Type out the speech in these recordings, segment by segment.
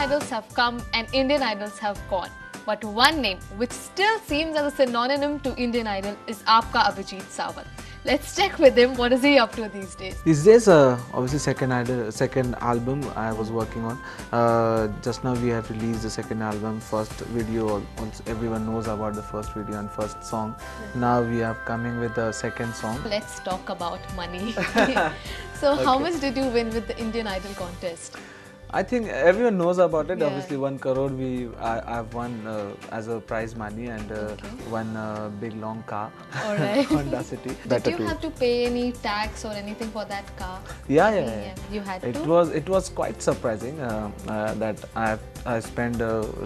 Idols have come and Indian Idols have gone. But one name which still seems as a synonym to Indian Idol is Aapka Abhijit Sawant. Let's check with him. What is he up to these days? These days, obviously, second album I was working on. Just now we have released the second album, first video. Everyone knows about the first video and first song. Now we are coming with the second song. Let's talk about money. So, how much did you win with the Indian Idol contest? I think everyone knows about it. Yeah. Obviously, 1 crore I've won as a prize money and one big long car. All right. Honda City. Did you have to pay any tax or anything for that car? Yeah. You had to? It was quite surprising that I spent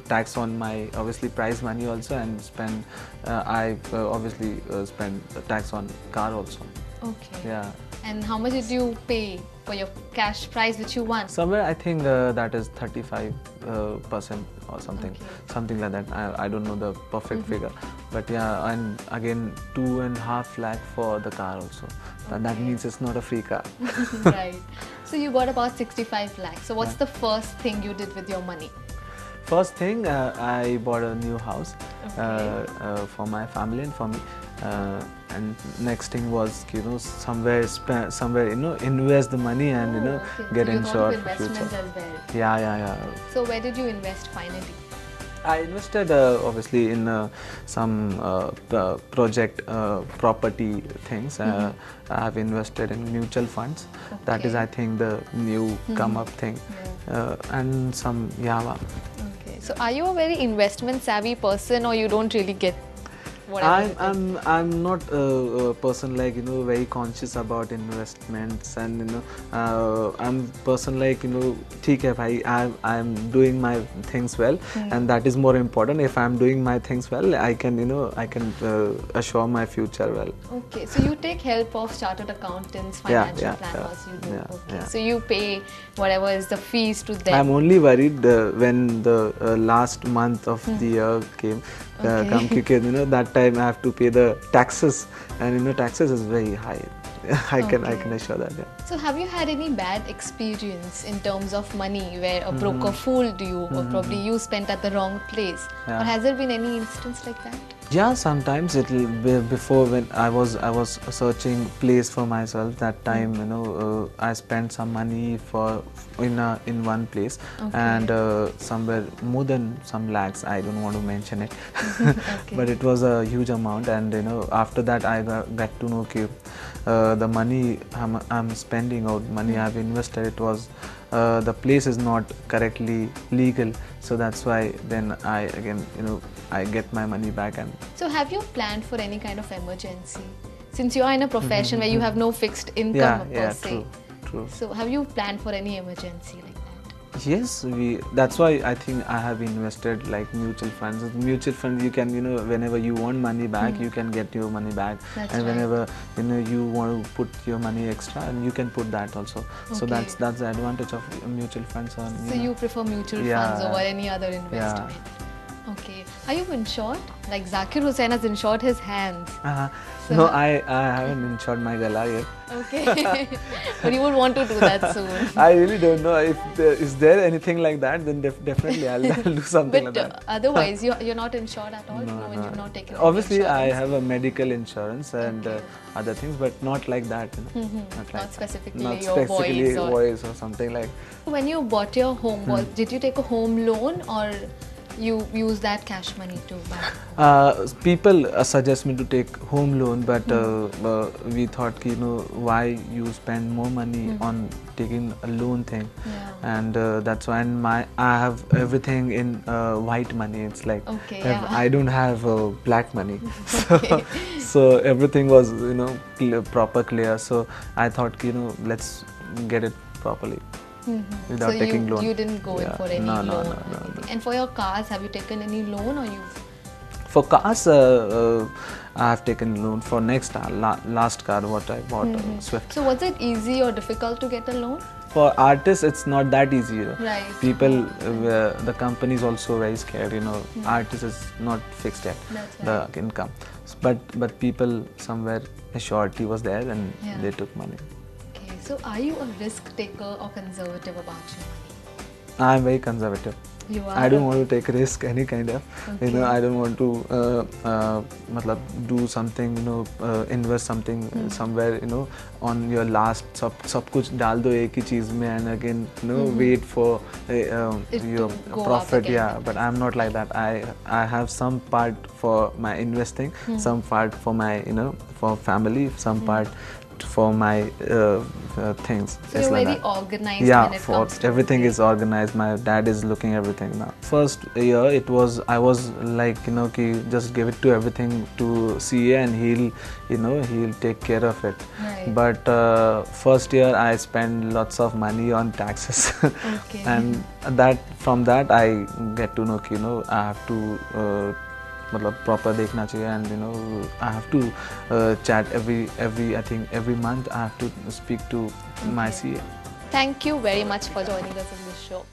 tax on my obviously prize money also, and I obviously spent tax on car also. Okay. Yeah. And how much did you pay for your cash prize which you won? Somewhere I think that is 35% or something, something like that. I don't know the perfect figure, but yeah, and again 2.5 lakh for the car also. That means it's not a free car. Right. So you got about 65 lakhs. So what's the first thing you did with your money? First thing, I bought a new house for my family and for me. And next thing was, somewhere invest the money and get so insured for investment future. as well. Yeah. So where did you invest finally? I invested obviously in some project property things. I have invested in mutual funds. That is, I think, the new come up thing, and some Java. Okay. So are you a very investment savvy person, or you don't really get whatever? I'm not a person like very conscious about investments, and I'm person like ठीक है भाई, I'm doing my things well, and that is more important. If I'm doing my things well, I can assure my future well. Okay, so you take help of chartered accountants, financial planners. You do. Okay. So you pay whatever is the fees to them. I'm only worried when the last month of the year came. Because that time I have to pay the taxes, and taxes is very high. I can assure that. Yeah. So have you had any bad experience in terms of money where a broker fooled you, or probably you spent at the wrong place? Or has there been any instance like that? Yeah, sometimes it'll be before, when I was searching place for myself. That time, I spent some money in one place, and somewhere more than some lakhs. I don't want to mention it, but it was a huge amount. And after that, I got to know the money I'm spending out, money I've invested, it was the place is not correctly legal, so that's why then I get my money back. And so have you planned for any kind of emergency, since you are in a profession where you have no fixed income per se? True. So have you planned for any emergency like that? Yes, that's why I think I have invested like mutual funds. Mutual funds, you can whenever you want money back, you can get your money back. That's and right. whenever you want to put your money extra, and you can put that also. So that's the advantage of mutual funds. So you prefer mutual funds over any other investment? Okay. Are you insured? Like Zakir Hussain has insured his hands. So no, I haven't insured my gala yet. Okay. But you would want to do that soon. I really don't know if is there anything like that. Then definitely I'll do something but like that. Otherwise, you're not insured at all. No. You've not taken. Obviously, I have a medical insurance and other things, but not like that. Not specifically not your specifically voice or something like. When you bought your home, did you take a home loan, or you use that cash money to buy? People suggest me to take home loan, but we thought, why you spend more money on taking a loan thing, and that's why. And I have everything in white money. It's like I don't have black money, so everything was proper clear. So I thought, let's get it properly. Without taking loan. You didn't go in for any loan. No. And for your cars, have you taken any loan, or you? For cars, I have taken loan for last car what I bought, Swift. So was it easy or difficult to get a loan? For artists, it's not that easy. Right. People, the company is also very scared. Artists is not fixed yet. That's right. The income, but people somewhere surety was there, and they took money. So are you a risk taker or conservative about your money? I'm very conservative. You are. I don't want to take risk any kind of. Okay. You know, I don't want to matlab do something. You know, invest something somewhere. You know, on your last सब कुछ डाल दो एक ही चीज में and again you know wait for It your to go up profit. again. Yeah, but I'm not like that. I have some part for my investing, some part for my for family, some part for my things. So It's you're like very that. organized Yeah, when it for comes to everything it. is organized. My dad is looking everything now. First year I was like ki just give it to everything to CA and he'll take care of it. Right. But first year I spend lots of money on taxes. Okay. And from that I get to know ki I have to मतलब proper देखना चाहिए and I have to chat I think every month I have to speak to my CA. Thank you very much for joining us in this show.